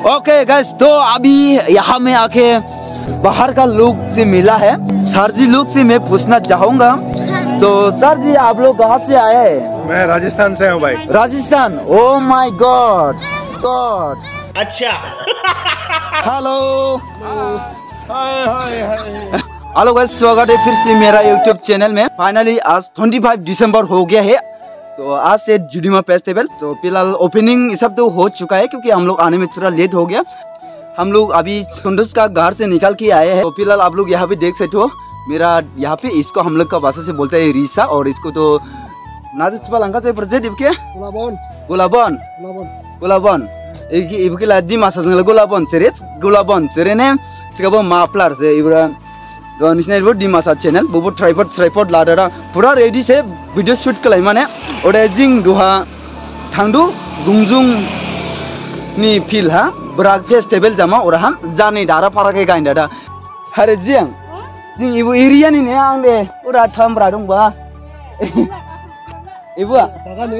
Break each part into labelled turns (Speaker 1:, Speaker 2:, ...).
Speaker 1: Okay guys, तो अभी यहाँ में आके बाहर का लोग से मिला है। सर जी लोग से मैं पूछना चाहूँगा। तो सर जी, आप लोग कहाँ से आए हैं?
Speaker 2: मैं राजस्थान से हूँ भाई।
Speaker 1: Rajasthan? Oh my God God. अच्छा। हेलो हेलो गाइस, स्वागत है फिर से मेरा यूट्यूब चैनल में। फाइनली आज 25 दिसंबर हो गया है, तो आज से जुडिमा फेस्टिवल। तो फिलहाल ओपनिंग सब तो हो चुका है क्योंकि हम लोग आने में थोड़ा लेट हो गया। हम लोग अभी संडोस का घर से निकल के आए हैं। तो फिलहाल आप लोग यहाँ पे देख सकते हो, मेरा यहाँ पे इसको हम लोग का भाषा से बोलते हैं रिसा, और इसको तो नाजिस्पालंगा से प्रेजेंट के गुलाबन गुलाबन इबके लादी मासा जंगल गुलाबन सेरे ने चिकाबो माफ्लार से इब्रा निश्चित वो डिमासा चैनल वो ट्राइपॉड लाडा पूरा रेडी से वीडियो शूट कलाई माने ओडे जिंग दुहा थांदु गुंजुं नि फील हा ब्राग फेस्टिवल जामा और हम जाने दारा फारा के गाइन दादा हरे जिंग जिंग इबो एरिया नि ने आं दे पूरा थामब्रा दं बा इबो बागान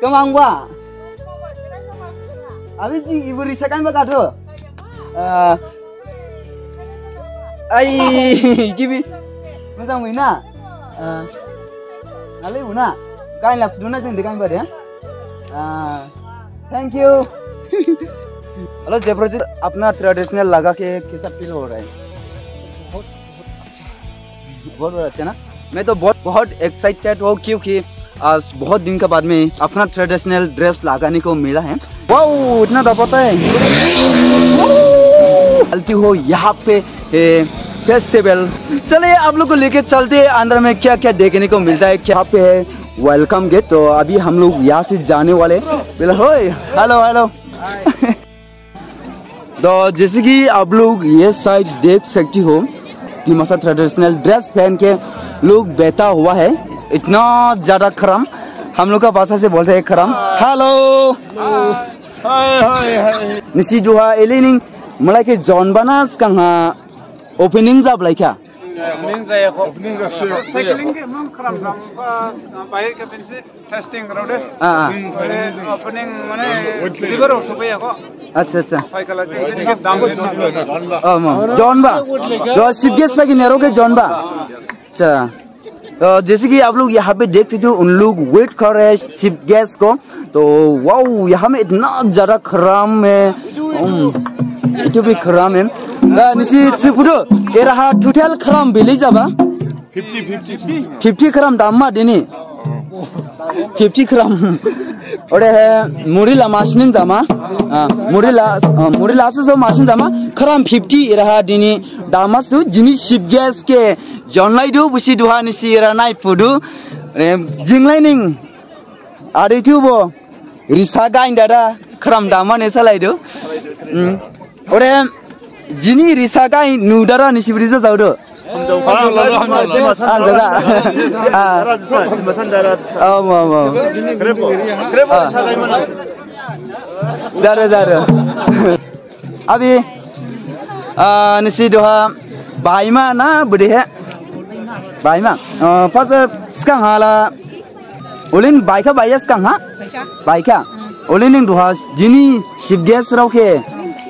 Speaker 1: कमांग बा अभी जी इबो रिसाकान बा गाथो आई गिबी मोजां मोना नाले उना गाइन ला फुदुना जों दे गाइन बादे थैंक यू। हेलो जयप्रजीत, अपना ट्रेडिशनल लगा के कैसा फील हो रहा है? बहुत अच्छा ना। मैं तो बहुत एक्साइटेड हूँ क्योंकि आज बहुत दिन के बाद में अपना ट्रेडिशनल ड्रेस लगाने को मिला है। वाओ, इतना दबाता है। चलती हो यहाँ पे फेस्टिवल। चलिए आप लोग को लेके चलते हैं अंदर में क्या क्या देखने को मिलता है। क्या पे है वेलकम गेट। तो अभी हम लोग यहाँ से जाने वाले। Hello hello. तो जैसे कि आप लोग ये साइड देख सकती हो, डिमासा ट्रेडिशनल ड्रेस पहन के लोग बैठा हुआ है। इतना ज्यादा खरम, हम लोग का भाषा से बोलते हैं खरम। हेलो निसी जुहा एलिनिंग मलाई के जॉन बनास कहाँ ओपनिंग जाब लाइक क्या
Speaker 2: ओपनिंग जाया को ओपनिंग जासे साइकिलिंग के मन खराब नाम बाहर के पेंसे टेस्टिंग करोदे ओपनिंग माने लिवर हो सुबह को। अच्छा अच्छा साइकिल के दाम
Speaker 1: जॉन बा जो शिप गेस पे की नेरो के जॉन बा। अच्छा, तो जैसे कि आप लोग यहाँ पे देख सकते हो, उन लोग वेट कर रहे हैं शिप गैस को। तो वाओ, यहाँ में इतना ज्यादा खराम है, इतो भी खराम है। निसी चिपुदो एराहा टोटल खराम बेले जाबा 50 खराम दामा देनी 50 खराम ओरे है मुरिला मासिन जामा मुरिला से मासिन जामा खराम 50 एराहा देनी दामास तो जिनी शिप गैस के जनलाई दो बुसी दुहा निसी एरा नाइ फुदु जिंगलाइनिंग आदिथुबो रिसा गाइन दादा खराम दामा ने सलाइदो ओरे जिनी रिसा गाइन नुदारा निसी ब्रिजा जाउदो अभी निसी दुहा बाइमा ना बुदे है बाइमा फर्स्ट स्कांग हाला ओलिन बाइका बाइस कांग हा बाइका ओलिन दुहा जिनी शिप गैस राव के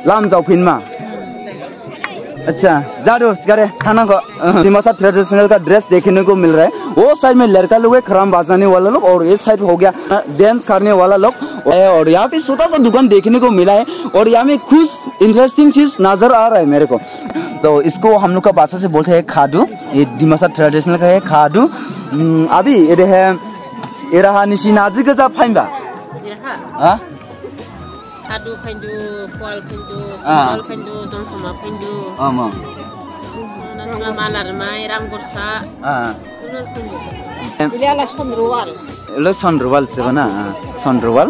Speaker 1: लाम जाव फिनमा। अच्छा जादू करे खाना को डिमासा ट्रेडिशनल का ड्रेस देखने को मिल रहा है। वो साइड में लड़का लोग है खराम बाजाने वाला लोग, और ये साइड हो गया डांस करने वाला लोग। और यहाँ पे छोटा सा दुकान देखने को मिला है, और यहाँ में कुछ इंटरेस्टिंग चीज नजर आ रहा है मेरे को। तो इसको हम लोग का भाषा से बोलते हैं खादू। ये डिमासा ट्रेडिशनल का है खादू। अभी ये है ये रहा निशी नाजी का जा फाइंबा हाँ
Speaker 3: खादू फाइंदू पोल फाइंदू पोल फाइंदू जंसमा फाइंदू
Speaker 1: आमा
Speaker 3: ना मालार माय रामगुरसा फाइंदू इला
Speaker 1: सनरुवाल से बना सनरुवाल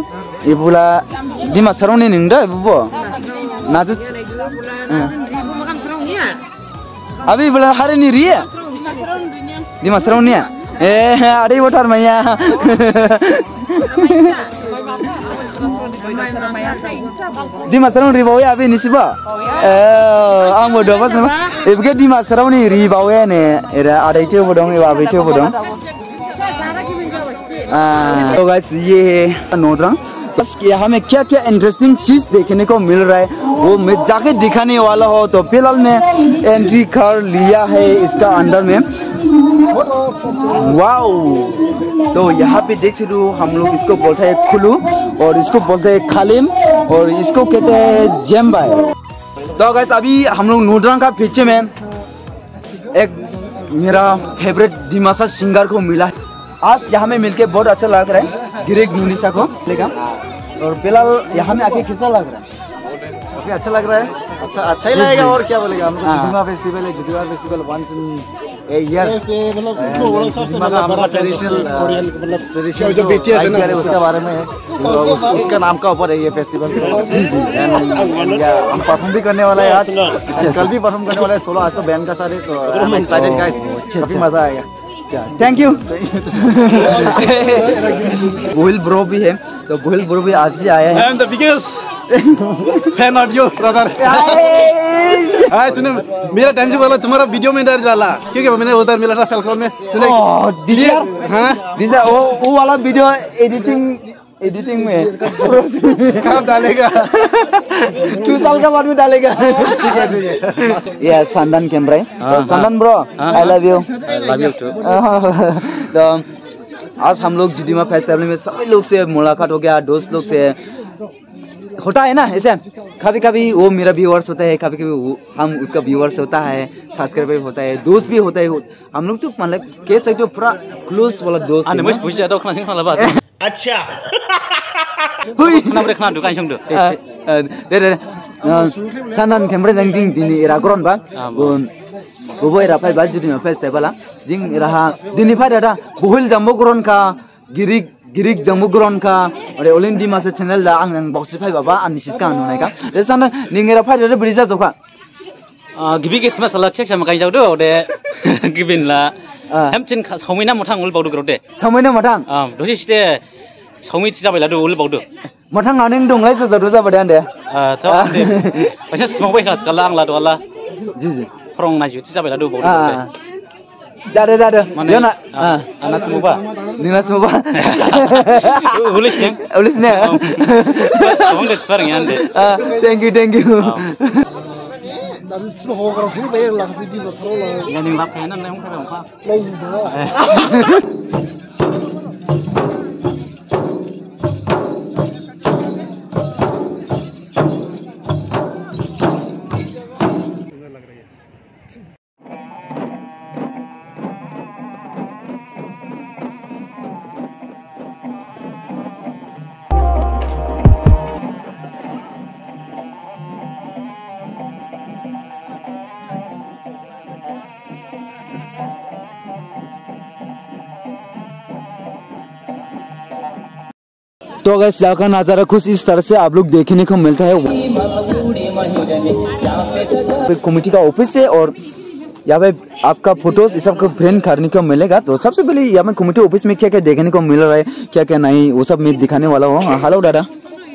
Speaker 1: इबुला डिमासारावनि नंदा इबुबो नाजु अभी इबुला हारिनि रिया डिमासारावनि ए आदै वटार माया डिमासाराव रिबावे अबे निसिबा आंबो दबा समा एबके डिमासारावनि रिबावे ने एरा आदैथो बदं एबा आबैथो बदं। तो गाइस ये है नोद्रां बस यहाँ में क्या क्या इंटरेस्टिंग चीज देखने को मिल रहा है वो मैं जाके दिखाने वाला हो। तो फिलहाल मैं एंट्री कर लिया है इसका अंदर में। वाओ, तो यहाँ पे देख सकते हो हम लोग इसको बोलते हैं खुलू और इसको बोलते हैं खालिम और इसको कहते हैं जेम्बाई। तो गाइस अभी हम लोग नूड्रांग का पीछे में एक मेरा फेवरेट दिमासा सिंगर को मिला। आज यहाँ में मिलके बहुत अच्छा लग रहा है गिरेग नुनिसा को लेगा। और फिलहाल यहाँ में आके कैसा लग रहा है?
Speaker 4: काफी अच्छा लग रहा है। अच्छा ही लगेगा और क्या बोलेगा। हम जुडिमा फेस्टिवल है, Judima festival once in a year, traditional जो बीटीएस है ना उसके बारे में है, उसका नाम का ऊपर है ये फेस्टिवल। हम परफॉर्म भी करने वाला है आज, कल भी परफॉर्म करने वाला है सोलो। आज तो बैंड का साथ है, तो आई एम एक्साइटेड गाइस, काफी मजा आएगा।
Speaker 1: Thank you. गोहिल ब्रो भी है, तो गोहिल ब्रो भी आज ही आया है।
Speaker 4: I am the biggest fan of you brother. Hi, तूने मेरा डांस वाला तुम्हारा वीडियो में डाला क्योंकि मैंने उधर मिला था फेल्कॉन में। तूने
Speaker 1: वो वाला वीडियो एडिटिंग में
Speaker 4: कब डालेगा?
Speaker 1: 2 साल का बाद में डालेगा। ये संदन कैमरा है। संदन bro, I love you.
Speaker 5: Love you too.
Speaker 1: तो आज हम लोग जुडिमा फेस्टिवल में सभी लोग से मुलाकात हो गया, दोस्त लोग से होता है ना ऐसे। कभी कभी वो मेरा व्यूअर्स होता है, कभी कभी हम उसका व्यूअर्स होता है, सब्सक्राइबर होता है, दोस्त भी होता है। हम लोग तो मतलब कह सकते हो पूरा क्लोज वाला दोस्त है।
Speaker 5: अच्छा
Speaker 1: सानन कैमरा जंग दिनी एरा ग्रन बा वो एरा फाइ बा जुडिमा फेस्टिवल जिंग रहा दिनी फाइ दादा बहुल जम्बो ग्रन का गिरिक जम्बो ग्रन का और ओलिन दिमा से चैनल दा आं बक्सी फाइ बाबा आनिसिस का नुनाय का रे सानन निंगेरा फाइ दादा ब्रिजा जखा
Speaker 5: गिबि gets masala check sama kai jaudo de gibin la hamchin saumina mothang ul baudu grode
Speaker 1: saumina mothang
Speaker 5: dosi site saumi ti jabai la do ul baudu
Speaker 1: mothang aning dong lai jado jabade ande
Speaker 5: to ande pasha smong bai khat kala ang la do ala
Speaker 1: ji ji
Speaker 5: prong na ju ti jabai la do baudu
Speaker 1: jade yana
Speaker 5: anak semua ba
Speaker 1: nina semua ulis ne
Speaker 5: kamu de sekarang ya ande
Speaker 1: thank you
Speaker 4: Nanti semua orang orang ini bayar lah di motor lah.
Speaker 5: Yang ni lapar nan yang kau apa?
Speaker 1: तो gas यहाँ का नज़ारा कुछ इस तरह से आप लोग देखने को मिलता है। कमेटी का ऑफिस है और यहाँ पे आपका फोटोज इस सब को प्रिंट करने को मिलेगा। तो सबसे पहले यहाँ पे कमेटी ऑफिस में क्या क्या देखने को मिल रहा है, क्या क्या नहीं, वो सब मैं दिखाने वाला हूँ। हेलो दादा,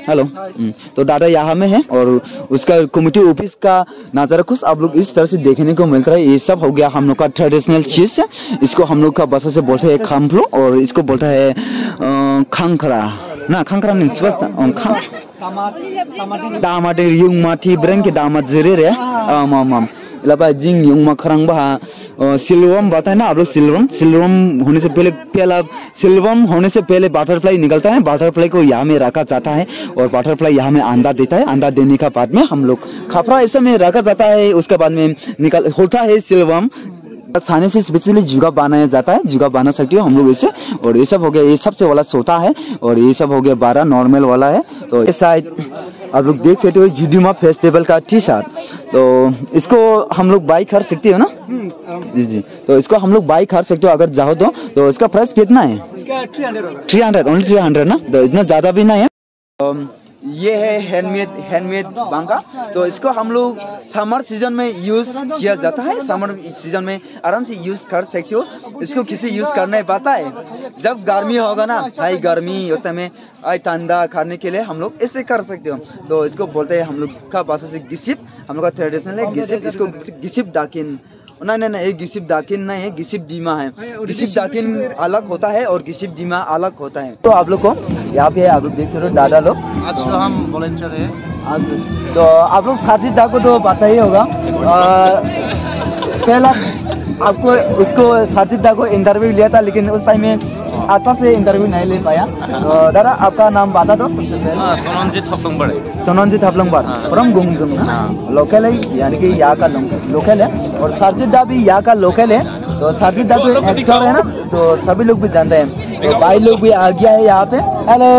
Speaker 1: हेलो। तो दादा यहाँ में है और उसका कमेटी ऑफिस का नज़ारा कुछ आप लोग इस तरह से देखने को मिलता है। ये सब हो गया हम लोग का ट्रेडिशनल चीज़ है। इसको हम लोग का भाषा से बोलते हैं खाम्प्लो और इसको बोलता है खांखरा ना, खांखरा नहीं बसता दामाद yung mati brand के दामाद जरे रे आम लबा जिंग yung मखरंग बहा सिल्वम बताए ना आप लोग। सिल्वम होने से पहले सिल्वम होने से पहले बटरफ्लाई निकलता है। बटरफ्लाई को यहाँ में रखा जाता है और बटरफ्लाई यहाँ में अंडा देता है। अंडा देने का बाद में हम लोग खपरा ऐसे में रखा जाता है। उसके बाद में निकल होता है सिल्वम। छाने से स्पेशली जुगा बनाया जाता है, जुगा बना सकते हो हम लोग इसे। और ये सब हो गया, ये सबसे वाला सोता है और ये सब हो गया 12 नॉर्मल वाला है। तो इस साइड आप लोग देख सकते हो जुडिमा फेस्टिवल का टी-शर्ट। तो इसको हम लोग बाई कर सकते हो ना? जी। तो इसको हम लोग बाई कर सकते हो अगर चाहो तो इसका प्राइस कितना है?
Speaker 4: इसका
Speaker 1: 300 ओनली 300 ना, तो इतना ज़्यादा भी नहीं है। ये है हैंडमेड बांगा। तो इसको हम लोग समर सीजन में यूज किया जाता है। समर सीजन में आराम से यूज कर सकते हो। इसको किसी यूज करना है पता है, जब गर्मी होगा ना, हाई गर्मी उस टाइम में ठंडा करने के लिए हम लोग ऐसे कर सकते हो। तो इसको बोलते हैं हम लोग का भाषा से गिसिप, हम लोग का ट्रेडिशनल है गिसिप। इसको गिसिप डाकिन नहीं नहीं, ये गिसिप दाकिन नहीं है, गिसिप दीमा है। गिसिप दाकिन अलग होता है और गिसिप दीमा अलग होता है। तो आप लोग को यहाँ पे आप लोग देख सकते हो दादा लोग,
Speaker 4: आज तो हम वॉलंटियर है
Speaker 1: आज। तो आप लोग साजिद दा को तो पता ही होगा, पहला आपको उसको साजिद दा को इंटरव्यू लिया था, लेकिन उस टाइम में अच्छा से इंटरव्यू नहीं ले पाया। तो दादा आपका नाम बता दो सबसे पहले।
Speaker 5: सोनंजित हपलंगबार।
Speaker 1: सोनंजित हपलंगबार फ्रॉम गुंगजुम ना, लोकल है, यानी कि यहाँ का लोकल है। और साजिद दा भी यहाँ का लोकल है। तो साजिद दा तो एक्टर है ना, तो सभी लोग भी जानते हैं। तो भाई लोग भी आ गया है यहाँ पे। Hello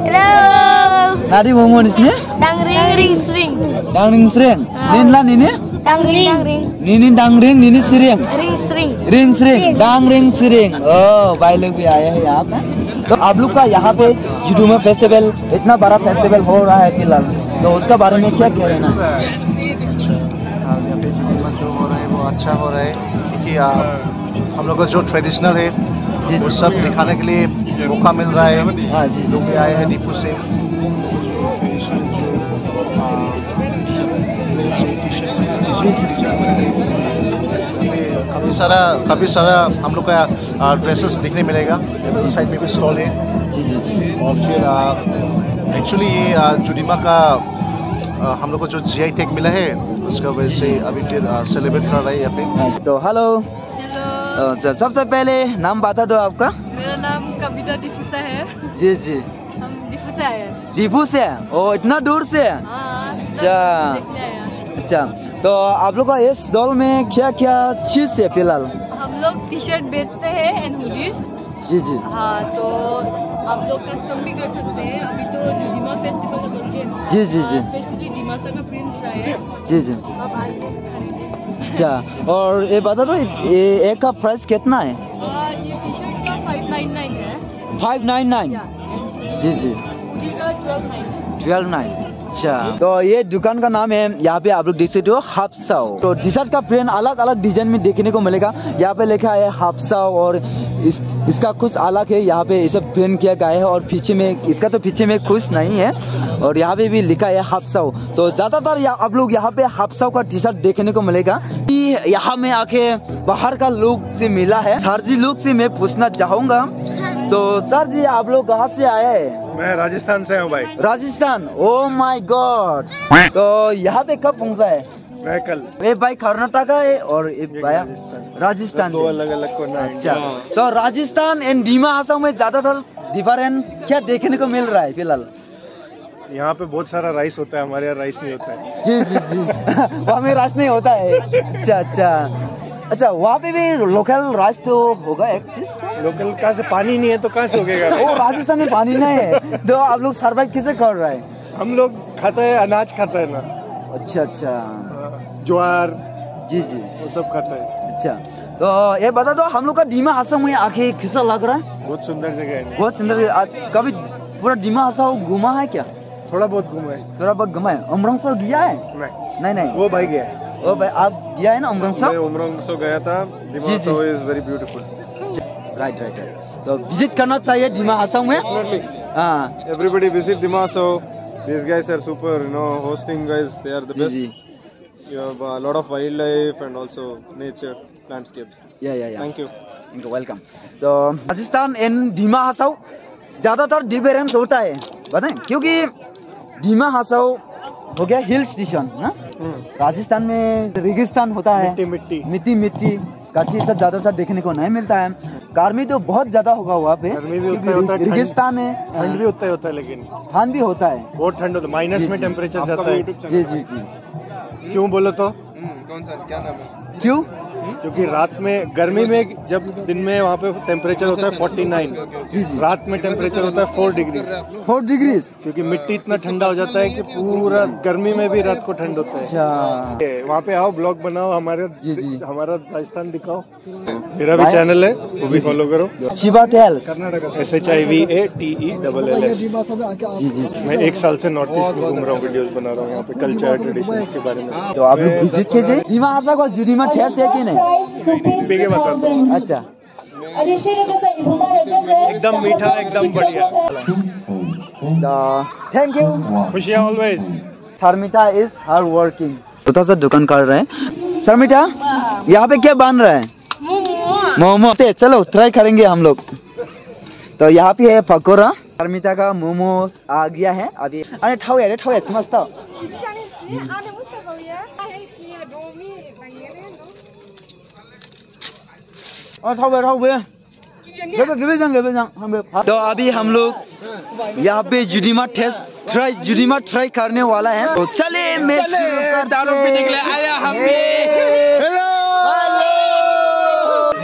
Speaker 6: Hello.
Speaker 1: नारी मोमो इसने
Speaker 6: Dangring ring sring.
Speaker 1: डांगरिंग स्रेंग नीला नीने
Speaker 6: Dangring
Speaker 1: नीनी डांगरिंग नीनी सिरेंग
Speaker 6: ring sring.
Speaker 1: रिंग सिरेंग डांगरिंग सिरेंग। ओ भाई लोग भी आए हैं यहाँ पे। तो आप लोग का यहाँ पे जुडुमा फेस्टिवल, इतना बड़ा फेस्टिवल हो रहा है फिलहाल, तो उसका बारे में क्या कहना है?
Speaker 4: यहाँ पे जुडुमा जो हो रहा है वो अच्छा हो रहा है, क्योंकि हम लोग का जो ट्रेडिशनल है वो सब दिखाने के लिए मौका मिल रहा है।
Speaker 1: हाँ जी
Speaker 4: लोग भी आए हैं दीपू से। काफ़ी सारा हम लोग का ड्रेसेस दिखने मिलेगा। साइड में भी स्टॉल है।
Speaker 1: जी जी जी।
Speaker 4: और फिर एक्चुअली ये जुडिमा का हम लोग को जो GI टैग मिला है उसका वजह से अभी फिर सेलिब्रेट कर रहे हैं यहाँ पे।
Speaker 1: तो हेलो।
Speaker 7: हेलो,
Speaker 1: अच्छा, सबसे पहले नाम बता दो आपका।
Speaker 7: मेरा नाम कविता डिफूसा है।
Speaker 1: जी जी।
Speaker 7: हम डिफू से आए हैं।
Speaker 1: दीपू से? ओ इतना दूर से?
Speaker 7: हाँ,
Speaker 1: अच्छा
Speaker 7: देखने आए हैं।
Speaker 1: अच्छा, तो आप लोग का इस स्टॉल में क्या क्या चीज है फिलहाल?
Speaker 7: हम लोग टी शर्ट बेचते हैं एंड हुडीज।
Speaker 1: जी जी।
Speaker 7: हाँ, तो आप लोग कस्टम भी कर सकते हैं। अभी तो जो डिमा फेस्टिवल बोल के
Speaker 1: जी जी जी।
Speaker 7: स्पेशली डिमासा का प्रिंस लाए हैं।
Speaker 1: जी जी।
Speaker 7: आप आइए खरीदिए।
Speaker 1: अच्छा, और ये बता दो ये एक का प्राइस कितना है?
Speaker 7: ये टी शर्ट का 599 है।
Speaker 1: 599।
Speaker 7: या, and
Speaker 1: जी जी।
Speaker 7: हुडी का 1299।
Speaker 1: 1299। अच्छा, तो ये दुकान का नाम है, यहाँ पे आप लोग देख सकते हो हाफसाओ। तो टी शर्ट का प्रिंट अलग अलग डिजाइन में देखने को मिलेगा। यहाँ पे लिखा है हाफसाओ और इसका कुछ अलग है, यहाँ पे ये सब प्रिंट किया गया है। और पीछे में इसका तो पीछे में कुछ नहीं है, और यहाँ पे भी लिखा है हाफसाओ। तो ज्यादातर आप लोग यहाँ पे हाफसाओ का टी शर्ट देखने को मिलेगा। यहाँ में आके बाहर का लोग से मिला है, सर जी लोग से मैं पूछना चाहूंगा। तो सर जी आप लोग कहाँ से आए हैं?
Speaker 8: मैं राजस्थान से हूँ भाई।
Speaker 1: राजस्थान? Oh my God. तो यहाँ पे कब पहुँचा है?
Speaker 8: मैं कल।
Speaker 1: एक भाई कर्नाटक है और एक भाई राजस्थान।
Speaker 8: दो अलग अलग कोना है।
Speaker 1: अच्छा, तो राजस्थान एंड डिमा हासाओ में ज्यादातर डिफरेंस क्या देखने को मिल रहा है फिलहाल?
Speaker 8: यहाँ पे बहुत सारा राइस होता है, हमारे यहाँ राइस नहीं होता है।
Speaker 1: जी जी जी। वहाँ में राइस नहीं होता है। अच्छा अच्छा अच्छा, वहाँ पे भी लोकल राइस तो होगा एक चीज।
Speaker 8: लोकल कहाँ से? पानी नहीं है तो कहाँ से होगा?
Speaker 1: ओ राजस्थान में पानी नहीं है, तो आप लोग सर्वाइव कैसे कर रहे हैं?
Speaker 8: हम लोग खाता है, अनाज खाता है ना।
Speaker 1: अच्छा अच्छा।
Speaker 8: ज्वार।
Speaker 1: जी जी,
Speaker 8: वो सब खाता है।
Speaker 1: अच्छा, तो ये बता दो हम लोग का डिमा हासाओ में आके कैसा लग रहा है?
Speaker 8: बहुत सुंदर जगह है।
Speaker 1: बहुत सुंदर। आज कभी पूरा डिमा हासाओ घूमा है क्या?
Speaker 8: थोड़ा बहुत घूमा है।
Speaker 1: थोड़ा बहुत घुमा है। उमरंगसो गया है?
Speaker 8: नहीं
Speaker 1: नहीं।
Speaker 8: वो भाई गया है।
Speaker 1: ओ भाई आप गया है ना उमरंगसो?
Speaker 8: मैं उमरंगसो गया था। Dima Hasao is very beautiful.
Speaker 1: Right right right. तो विजिट करना चाहिए डिमा हासाओ में। हाँ,
Speaker 8: everybody visit Dima Hasao. These guys are super, you know, hosting guys. They are the best.
Speaker 1: जी।
Speaker 8: You have a lot of wildlife and also nature, landscapes.
Speaker 1: या।
Speaker 8: Thank you.
Speaker 1: Welcome. तो Rajasthan and Dima Hasao ज्यादातर difference होता है, बताएं? क्योंकि डिमा हासाओ हो गया हिल स्टेशन ना, राजस्थान में रेगिस्तान होता है, मिट्टी काची सब ज्यादातर देखने को नहीं मिलता है। गर्मी तो बहुत ज्यादा होगा वहाँ पे, रेगिस्तान है।
Speaker 8: ठंड भी होता है, लेकिन
Speaker 1: ठंड भी होता है,
Speaker 8: बहुत ठंड होता है, माइनस में टेम्परेचर जाता है।
Speaker 1: जी जी जी।
Speaker 8: क्यों बोलो तो?
Speaker 2: कौन सा क्या नाम है?
Speaker 1: क्यों?
Speaker 8: क्योंकि रात में गर्मी में जब दिन में वहाँ पे टेम्परेचर होता है 49,
Speaker 1: जी जी,
Speaker 8: रात में टेम्परेचर होता है 4 डिग्री।
Speaker 1: 4 डिग्री,
Speaker 8: क्योंकि मिट्टी इतना ठंडा हो जाता है कि पूरा गर्मी में भी रात को ठंड होता है।
Speaker 1: अच्छा,
Speaker 8: वहाँ पे आओ, ब्लॉग बनाओ,
Speaker 1: जी जी,
Speaker 8: हमारा राजस्थान दिखाओ। मेरा भी चैनल है, वो भी फॉलो करो,
Speaker 1: शिवा टेल्स,
Speaker 8: SHIVATELLS।
Speaker 1: जी जी।
Speaker 8: मैं 1 साल से नॉर्थ ईस्ट में घूम रहा हूँ, वीडियोस बना रहा हूँ यहाँ पे कल्चर ट्रेडिशन के बारे में।
Speaker 1: तो आप लोग विजिट कीजिए। डिमा हासाओ का जुडीमा ठेस है कि नहीं? अच्छा,
Speaker 8: एकदम मीठा, एकदम बढ़िया।
Speaker 1: Thank you.
Speaker 8: खुशियाँ always.
Speaker 1: Sharmita is hard working. छोटा सा दुकान कर रहे हैं। शर्मिता, यहाँ पे क्या बन रहा है? मोमो। चलो ट्राई करेंगे हम लोग। तो यहाँ पे है पकोड़ा, अरमिता का मोमो आ गया है अभी। अरे ठाव यार मस्त। तो अभी हम लोग यहाँ पे जुडीमा ट्राई करने वाला है। तो चले दारू पीने के लिए आया हम भी।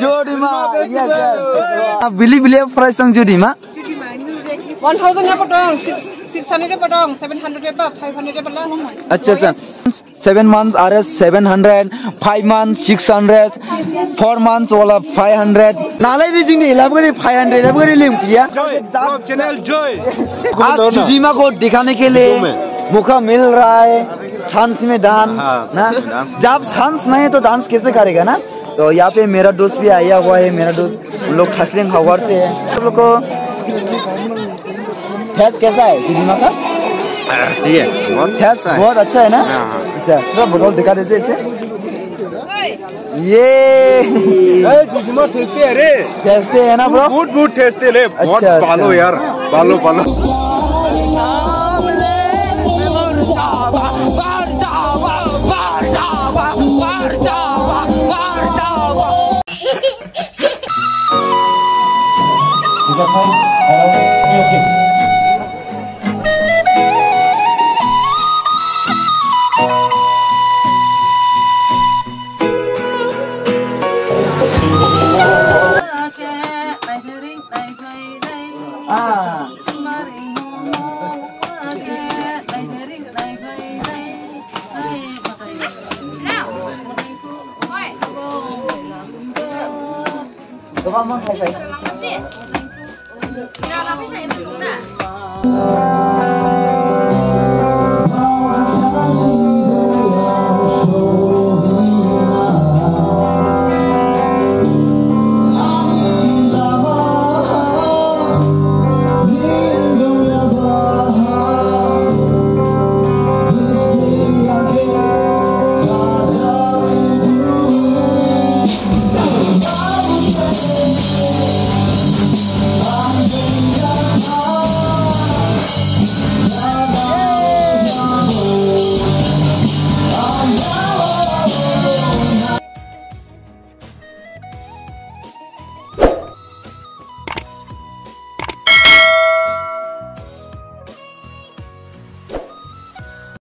Speaker 1: जुडीमा बिली प्राइस तंग Judima
Speaker 7: 1000 ya potong, 600 ya potong, 700 ya 500 ya potong.
Speaker 1: अच्छा 7 months are 700, 5 months 600, 4 months वाला 500। नाले रीजिंग दे लाभ करे 500 लाभ करे लिंक पिया।
Speaker 8: Channel Joy.
Speaker 1: आज जुडीमा को दिखाने के लिए मौका मिल रहा है। डांस में डांस ना, जब डांस नहीं तो डांस कैसे करेगा ना। तो यहाँ पे मेरा दोस्त भी आया हुआ है। मेरा दोस्त लोग खसलिंग हवार से है। सब लोग को फेस कैसा है जुडीमा का? बहुत अच्छा है ना। अच्छा थोड़ा बोतल दिखा दीजिए इसे। ये
Speaker 8: जुडीमा टेस्टी है रे।
Speaker 1: टेस्टी है ना ब्रो?
Speaker 8: बहुत टेस्टी है। बहुत बालो यार, बालो।